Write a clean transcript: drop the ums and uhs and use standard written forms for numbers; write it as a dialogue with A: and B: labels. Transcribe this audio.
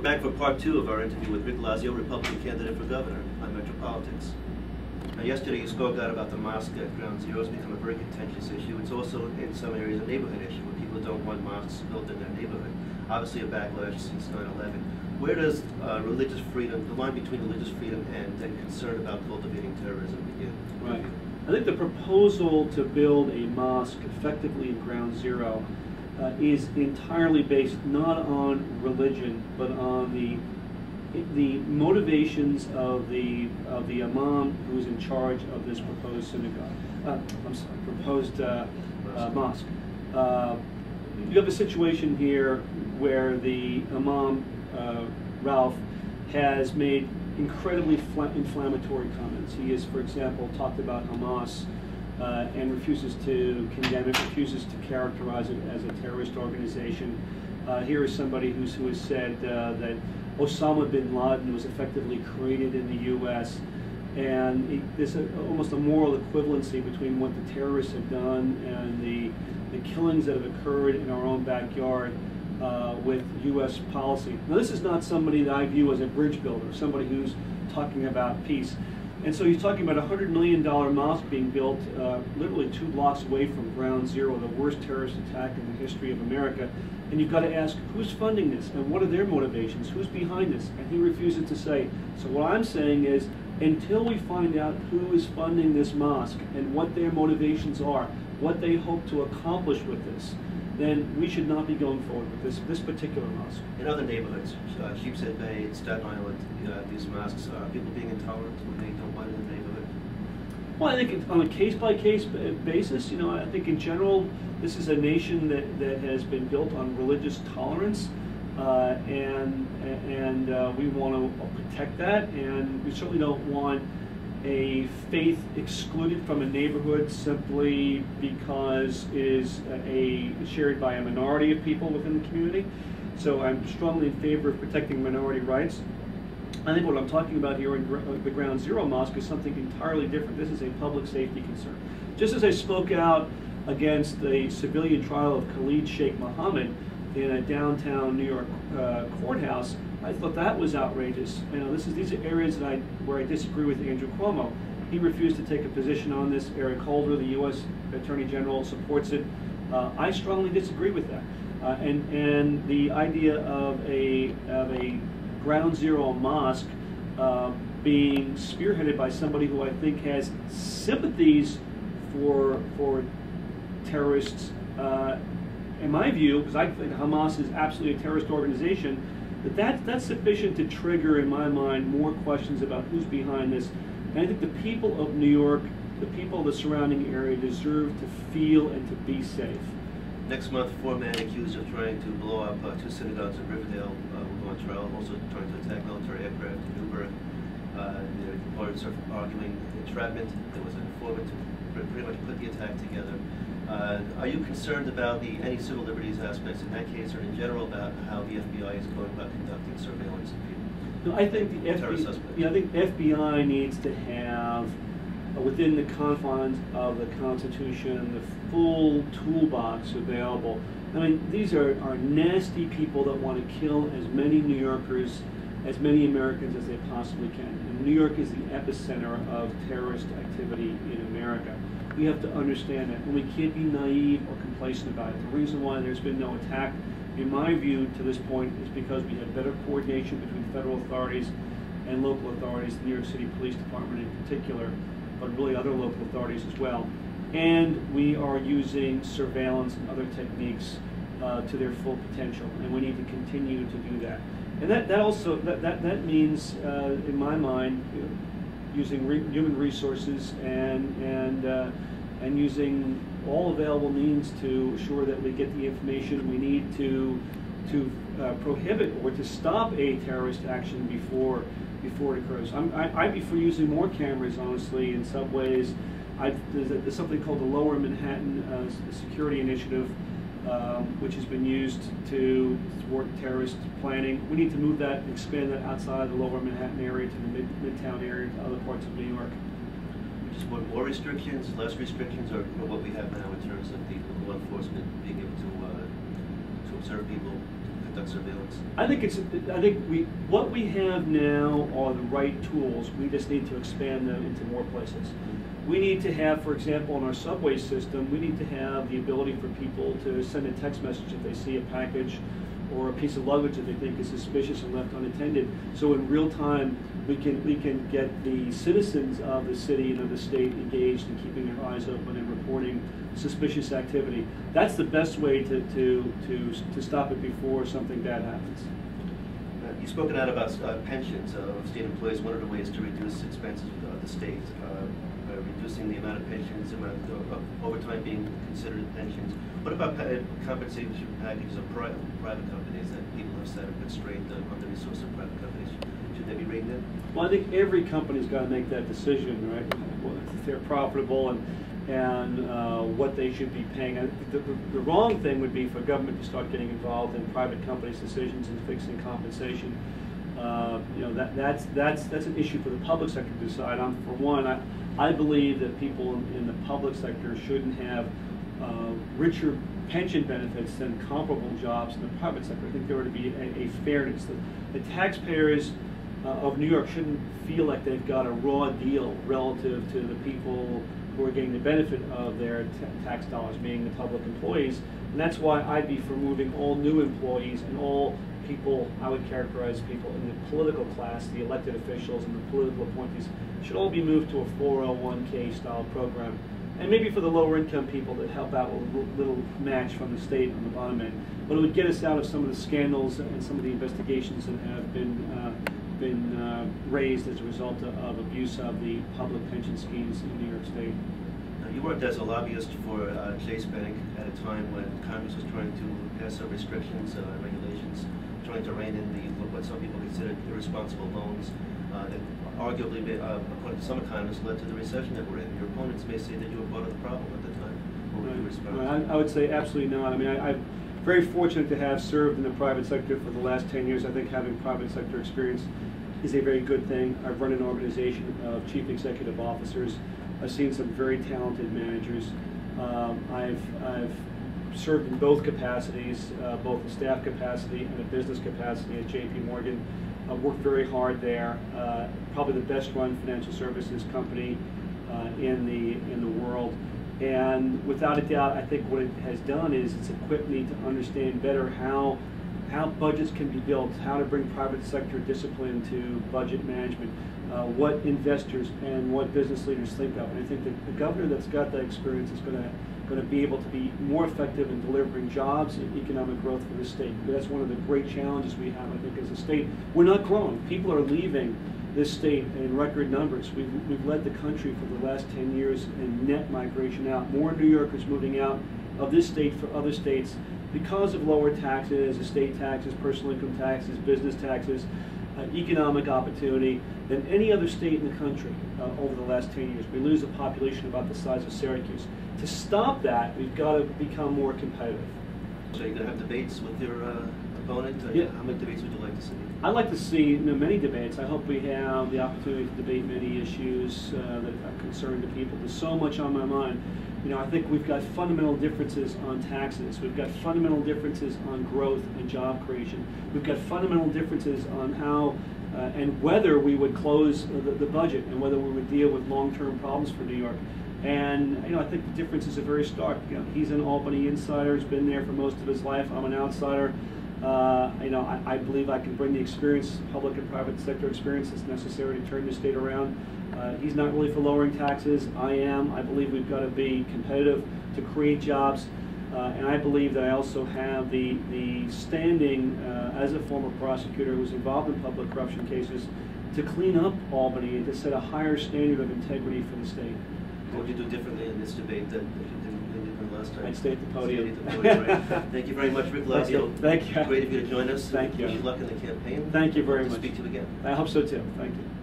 A: back for part 2 of our interview with Rick Lazio, Republican candidate for governor on MetroPolitics. Now, yesterday you spoke out about the mosque at Ground Zero. It's become a very contentious issue. It's also in some areas a neighborhood issue where people don't want mosques built in their neighborhood. Obviously a backlash since 9/11. Where does religious freedom, the line between religious freedom and concern about cultivating terrorism begin?
B: Right. I think the proposal to build a mosque effectively in Ground Zero is entirely based not on religion, but on the motivations of the imam who's in charge of this proposed synagogue. Proposed mosque. You have a situation here where the imam Ralph has made incredibly inflammatory comments. He has, for example, talked about Hamas and refuses to condemn it, refuses to characterize it as a terrorist organization. Here is somebody who has said that Osama bin Laden was effectively created in the U.S. And there's almost a moral equivalency between what the terrorists have done and the killings that have occurred in our own backyard with U.S. policy. Now, this is not somebody that I view as a bridge builder, somebody who's talking about peace. And so he's talking about a $100 million mosque being built literally 2 blocks away from Ground Zero, the worst terrorist attack in the history of America. And you've got to ask, who's funding this and what are their motivations? Who's behind this? And he refuses to say. So what I'm saying is, until we find out who is funding this mosque and what their motivations are, what they hope to accomplish with this, then we should not be going forward with this particular mosque.
A: In other neighborhoods, Sheepshead Bay, Staten Island, these mosques, are people being intolerant when they don't want it in the neighborhood?
B: Well, I think it's on a case-by-case basis. You know, I think in general, this is a nation that has been built on religious tolerance, and we want to protect that, and we certainly don't want a faith excluded from a neighborhood simply because it is shared by a minority of people within the community. So I'm strongly in favor of protecting minority rights. I think what I'm talking about here in the Ground Zero Mosque is something entirely different. This is a public safety concern. Just as I spoke out against the civilian trial of Khalid Sheikh Mohammed in a downtown New York courthouse, I thought that was outrageous. You know, these are areas where I disagree with Andrew Cuomo. He refused to take a position on this. Eric Holder, the U.S. Attorney General, supports it. I strongly disagree with that. And the idea of a Ground Zero mosque being spearheaded by somebody who I think has sympathies for terrorists, in my view, because I think Hamas is absolutely a terrorist organization, that's sufficient to trigger, in my mind, more questions about who's behind this. And I think the people of New York, the people of the surrounding area, deserve to feel and to be safe.
A: Next month, 4 men accused of trying to blow up 2 synagogues in Riverdale will go on trial, also trying to attack military aircraft in Newburgh. Their opponents are arguing entrapment. There was an informant to pretty much put the attack together. Are you concerned about any civil liberties aspects in that case, or in general about how the FBI is going about conducting surveillance of people?
B: No, I think the FBI needs to have, within the confines of the Constitution, the full toolbox available. I mean, these are nasty people that want to kill as many New Yorkers, as many Americans as they possibly can. And New York is the epicenter of terrorist activity in America. We have to understand that, and we can't be naive or complacent about it. The reason why there's been no attack, in my view, to this point, is because we have better coordination between federal authorities and local authorities, the New York City Police Department in particular, but really other local authorities as well. And we are using surveillance and other techniques to their full potential, and we need to continue to do that. And that means, in my mind, using human resources and using all available means to assure that we get the information we need to prohibit or to stop a terrorist action before it occurs. I'd be for using more cameras, honestly, in subways. There's something called the Lower Manhattan Security Initiative, which has been used to thwart terrorist planning. We need to move that, expand that outside the Lower Manhattan area to the Midtown area, to other parts of New York.
A: We just want more restrictions, less restrictions, or what we have now in terms of the law enforcement being able to observe people, conduct surveillance?
B: I think what we have now are the right tools. We just need to expand them into more places. We need to have, for example, in our subway system, we need to have the ability for people to send a text message if they see a package or a piece of luggage that they think is suspicious and left unattended. So in real time, we can get the citizens of the city and of the state engaged in keeping their eyes open and reporting suspicious activity. That's the best way to stop it before something bad happens.
A: You've spoken out about pensions of state employees. One of the ways to reduce expenses of the state, reducing the amount of pensions, the amount of overtime being considered pensions. What about compensation packages of private companies that people have said are constrained on the resource of private companies? Should they be reined in?
B: Well, I think every company's got to make that decision, right? If they're profitable and what they should be paying. The wrong thing would be for government to start getting involved in private companies' decisions and fixing compensation. That's an issue for the public sector to decide on. For one, I believe that people in the public sector shouldn't have richer pension benefits than comparable jobs in the private sector. I think there ought to be a fairness. The taxpayers of New York shouldn't feel like they've got a raw deal relative to the people who are getting the benefit of their tax dollars, being the public employees. And that's why I'd be for moving all new employees and all people, I would characterize people in the political class, the elected officials and the political appointees, should all be moved to a 401k style program. And maybe for the lower income people that help out with a little match from the state on the bottom end. But it would get us out of some of the scandals and some of the investigations that have been raised as a result of abuse of the public pension schemes in New York State.
A: You worked as a lobbyist for Chase Bank at a time when Congress was trying to pass some restrictions, regulations, trying to rein in what some people considered irresponsible loans that arguably, according to some economists, led to the recession that we're in. Your opponents may say that you were part of the problem at the time. What would you respond?
B: I would say absolutely not. I mean, I'm very fortunate to have served in the private sector for the last 10 years. I think having private sector experience is a very good thing. I've run an organization of chief executive officers. I've seen some very talented managers. I've served in both capacities, both a staff capacity and a business capacity at J.P. Morgan. I've worked very hard there. Probably the best run financial services company in the world. And without a doubt, I think what it has done is it's equipped me to understand better how budgets can be built, how to bring private sector discipline to budget management, what investors and what business leaders think of. And I think that the governor that's got that experience is going to be able to be more effective in delivering jobs and economic growth for the state. That's one of the great challenges we have, I think, as a state. We're not growing. People are leaving this state in record numbers. We've led the country for the last 10 years in net migration out. More New Yorkers moving out of this state for other states because of lower taxes, estate taxes, personal income taxes, business taxes, economic opportunity than any other state in the country over the last 10 years. We lose a population about the size of Syracuse. To stop that, we've got to become more competitive.
A: So you're going to have debates with your opponent?
B: Yeah.
A: How many debates would you like to see?
B: I'd like to see many debates. I hope we have the opportunity to debate many issues that are concerned to people. There's so much on my mind. I think we've got fundamental differences on taxes. We've got fundamental differences on growth and job creation. We've got fundamental differences on how and whether we would close the budget and whether we would deal with long-term problems for New York. And I think the differences are very stark. He's an Albany insider. He's been there for most of his life. I'm an outsider. I believe I can bring the experience, public and private sector experience that's necessary to turn the state around. He's not really for lowering taxes. I am. I believe we've got to be competitive to create jobs. And I believe that I also have the standing as a former prosecutor who was involved in public corruption cases to clean up Albany and to set a higher standard of integrity for the state.
A: What would you do differently in this debate than you did last time?
B: I'd stay at the podium.
A: Right. Thank you very much, Rick Lazio.
B: Thank you.
A: Great of you to join us.
B: Thank you.
A: Wish you luck in the campaign.
B: Thank you very much.
A: Speak to you again.
B: I hope so too. Thank you.